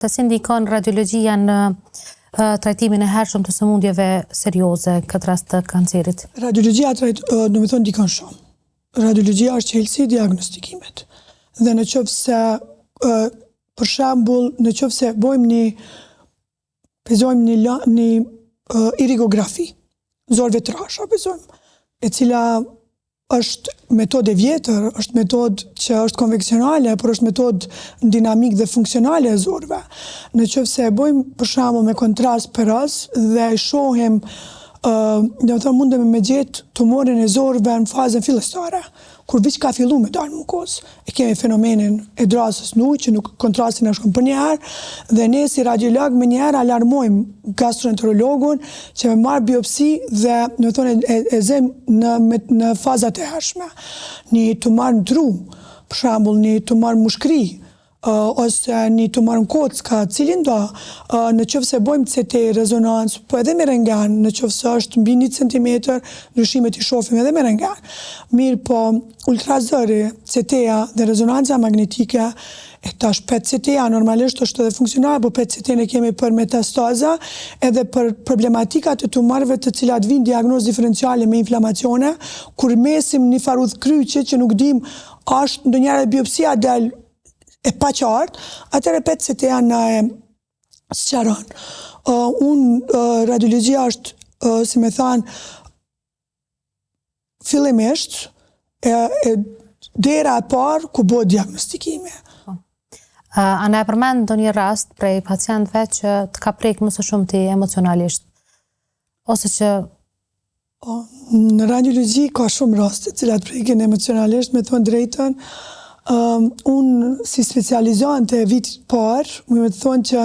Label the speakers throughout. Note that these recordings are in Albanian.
Speaker 1: Të si ndikon radiologjia në trajtimin e hershëm të sëmundjeve serioze, këtë rast të kancerit?
Speaker 2: Radiologjia ndikon shumë. Radiologjia është qelësi i diagnostikimet. Dhe në qoftë se, për shembull, në qoftë se bezojmë një irigografi, zorëve trasha bezojmë, e cila është metodë e vjetër, është metodë që është konveksionale, por është metodë dinamik dhe funksionale e zorëve. Në qoftë se e bojmë për shembull me kontrast peros dhe shohim, mundem me gjetë tumorin e zorëve në fazën fillestare, kur viç ka fillu me dalë mukosë. E kemi fenomenin e drasës në ujë, që nuk kontrastin e shkon për njëherë, dhe ne si radiolog me njëherë alarmojmë gastroenterologun që me marë biopsi dhe e zem në fazat e hershme. Një tumor në tru, për shembull një tumor mushkri, ose një tumor në kocka, cilin do, në qoftë se bojmë CT, rezonancë, po edhe me rentgen, në qoftë se është mbi 1 centimetër, ndryshimet i shohim edhe me rentgen. Mirë po, ultrazëri, CT-ja dhe rezonanca magnetike, e tash PET-CT-ja normalisht është edhe funksionale, po PET-CT ne kemi për metastaza edhe për problematikat e tumorëve të cilat vinë diagnozë diferenciale me inflamacione, kur mesim një farudh kryqe që nuk dim është ndonjëherë biopsia del e pa qartë, atëherë PET-CT-ja na e sqaron. Radiologjia është, si me thanë, fillimisht dera e parë ku bëhet diagnostikimi.
Speaker 1: A na e përmend ndonjë rast prej pacientëve që të ka prek më së shumti emocionalisht? Ose që
Speaker 2: në radiologji ka shumë raste të cilat prekin emocionalisht, me thonë drejtën. Unë si specializante e vitit parë, më të thonë që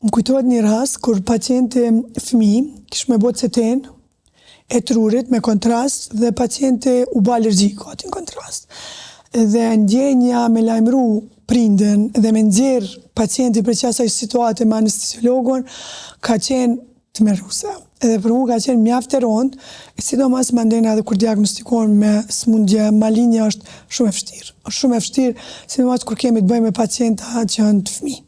Speaker 2: më kujtohet një rast kur pacienti fëmijë kishte me botë CT-n e trurit me kontrast dhe pacienti u bë alergjik aty në kontrast. Dhe ndjenja me lajmëru prindën dhe me nxjerr pacienti për asaj situate me anestesiologun ka qenë tmerruse. Edhe për mua ka qenë mjaft e rëndë, sidomos mandena edhe kur diagnostikohen me sëmundje maligne është shumë e vështirë. Është shumë e vështirë, sidomos kur kemi të bëjmë me pacienta që janë të fëmijë.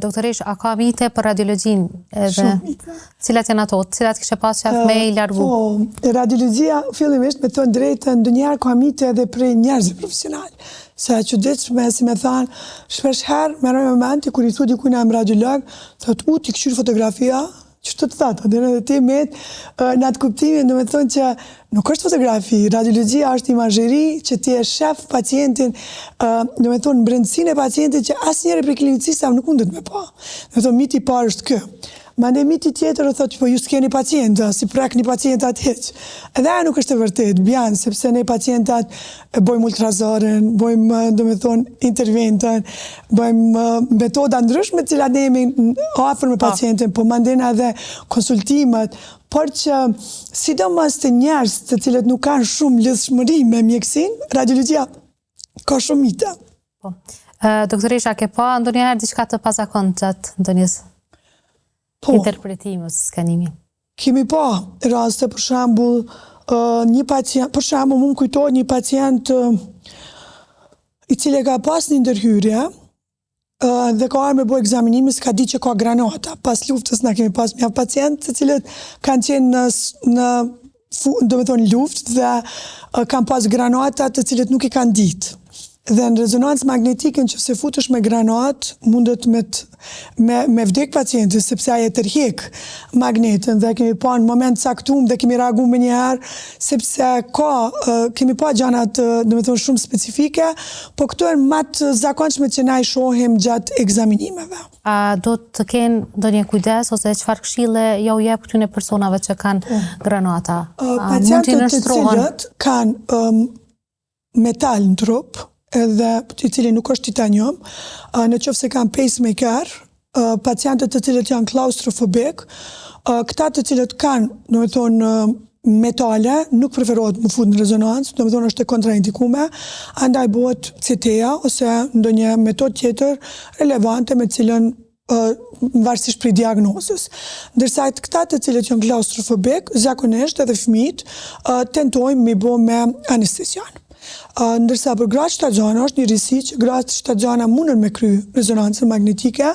Speaker 1: Doktorish, a ka mite për radiologjin? Cilat janë ato? Cilat kishe pas qaf me i largu?
Speaker 2: Po, radiologjia, fillimisht, me thonë drejtën, ndonjëherë ka mite edhe prej njerëzve profesional. Sa e çuditshme, si me thanë, shpesh herë merroj momenti kur i thu dikujt na jam radiolog, thotë ti këshir fotografia, që të thata, dhe në ti met në atë kuptimin, dhe me thonë që nuk është fotografi, radiologjia është imazheri që ti e shef pacientin, dhe me thonë në brendësinë e pacientit që asë njëri për klinicista nuk mundet me pa. Dhe me thonë miti parë është kë. Mande miti tjetër o thotë, po ju s'keni pacienta, si prek një pacientat heq. Edhe ajo nuk është e vërtet, bjanë, sepse ne pacientat bojmë ultrazorën, bojmë, do me thonë, interventën, bojmë metoda ndryshme cilat ne jemi afër me pacientin, po mandena edhe konsultimet, por që sidomos të njerëz të cilët nuk kanë shumë lidhshmëri me mjekësinë, radiologjia ka shumë mite.
Speaker 1: Po. Doktorish, a ke pa ndonjëherë diçka të pazakontë gjatë ndonjës interpretimës, skanimi?
Speaker 2: Kemi pa raste, për shembull, një pacient, për shembull, më kujtohet një pacient i cili ka pas një ndërhyrje dhe ka ardhur me bëj ekzaminime, s'ka ditë që ka granata. Pas luftës na kemi pas mjaft pacientë të cilët kanë qenë do me thonë luftë dhe kanë pas granata të cilët nuk i kanë ditë. Dhe në rezonancë magnetike në që se futesh me granat, mundet me vdek pacienti, sepse aje tërhek magnetën dhe kemi pa në moment saktum dhe kemi reagu me njëherë, sepse kemi pa gjanat, do me thonë, shumë specifike, po këto e matë zakonshme që na i shohim gjatë ekzaminimeve.
Speaker 1: A do të kenë do një kujdes, ose çfarë këshille ja u jep këtyne personave që kanë granata?
Speaker 2: Pacientët të cilët kanë metal në trup, edhe i cili nuk është titanium, në qoftë se kanë pacemaker, pacientët të cilët janë klaustrofobik, këta të cilët kanë, do me thonë, metale, nuk preferohet më fut në rezonancë, do me thonë është e kontraindikume, andaj bëhet CT-ja ose ndonjë metodë tjetër relevante me cilën varësisht për diagnozës. Ndërsa këta të cilët janë klaustrofobik, zakonisht edhe fëmijët tentojmë mi bë me anestezian. Ndërsa për gratë shtatzana është një risi që gratë shtatzana mundën me kry rezonancën magnetike,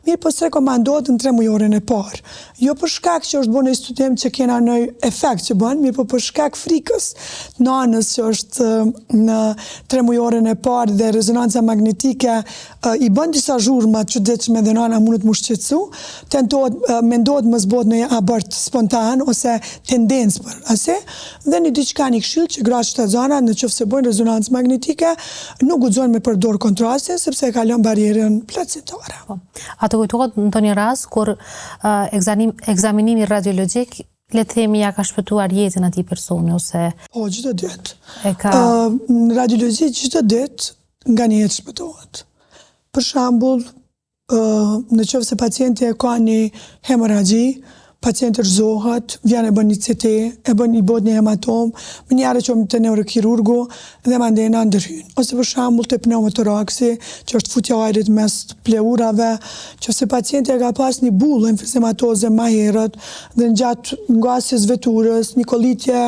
Speaker 2: mirë po s'rekomandohet në 3 mujoren e parë. Jo për shkak që është bën një studim që kena në efekt që bën, mirë po për shkak frikës nanës që është në 3 mujoren e parë dhe rezonanca magnetike i bën disa zhurma të çuditshme dhe nana mundet mu shqetësu, mendohet mos bëhet në abort spontan ose tendencë për ase, dhe një diçka një këshill që gratë shtatzana në qoftë se bëjnë rezonancë magnetike nuk guxojnë me përdor kontraste sepse e kalon barierën placentare.
Speaker 1: A të kujtohet në ndonjë rast kur ekzaminimi radiologjik le të themi ja ka shpëtuar jetën atij personi ose
Speaker 2: Po, çdo ditë.
Speaker 1: e ka
Speaker 2: Në radiologji çdo ditë nga një jetë shpëtohet. Për shembull, në qoftë se pacienti e ka një hemoragji, pacienti rëzohet, vjen e bën një CT, e bën i bot një hematom, më njëherë qom të neurokirurgu dhe mandena ndërhyn. Ose për shembull të pneumotoraksi, që është futja e ajrit mes pleurave, që se pacienti e ka pas një bullë emfizematoze më herët dhe në gjatë ngasjes veturës, një kolitje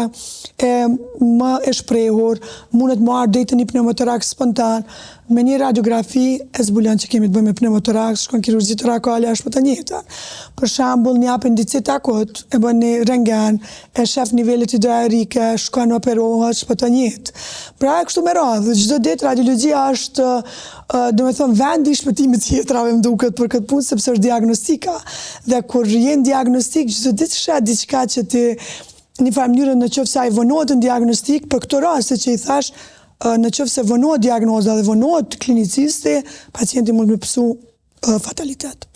Speaker 2: më e shprehur, mundet më ardhë deri një pneumotoraks spontan. Me një radiografi e zbulon që kemi të bëjmë me pneumotoraks, shkon kirurgji torakale e shpëton jetën. Për shembull, një apendicit akut e bën një rentgen, e shef nivelet hidroaerike, shkon operohet, shpëton jetë. Pra kështu me radhë, çdo ditë radiologjia është domethënë vendi i shpëtimit të jetrave më duket për këtë punë sepse është diagnostika. Dhe kur jeni diagnostik, çdo ditë shet diçka që ti një farë mënyrë në qoftë se ai vonohet në diagnostik për këtë rast që i thash në qoftë se vonohet diagnoza dhe vonohet klinicisti, pacienti mund me pësu fatalitet.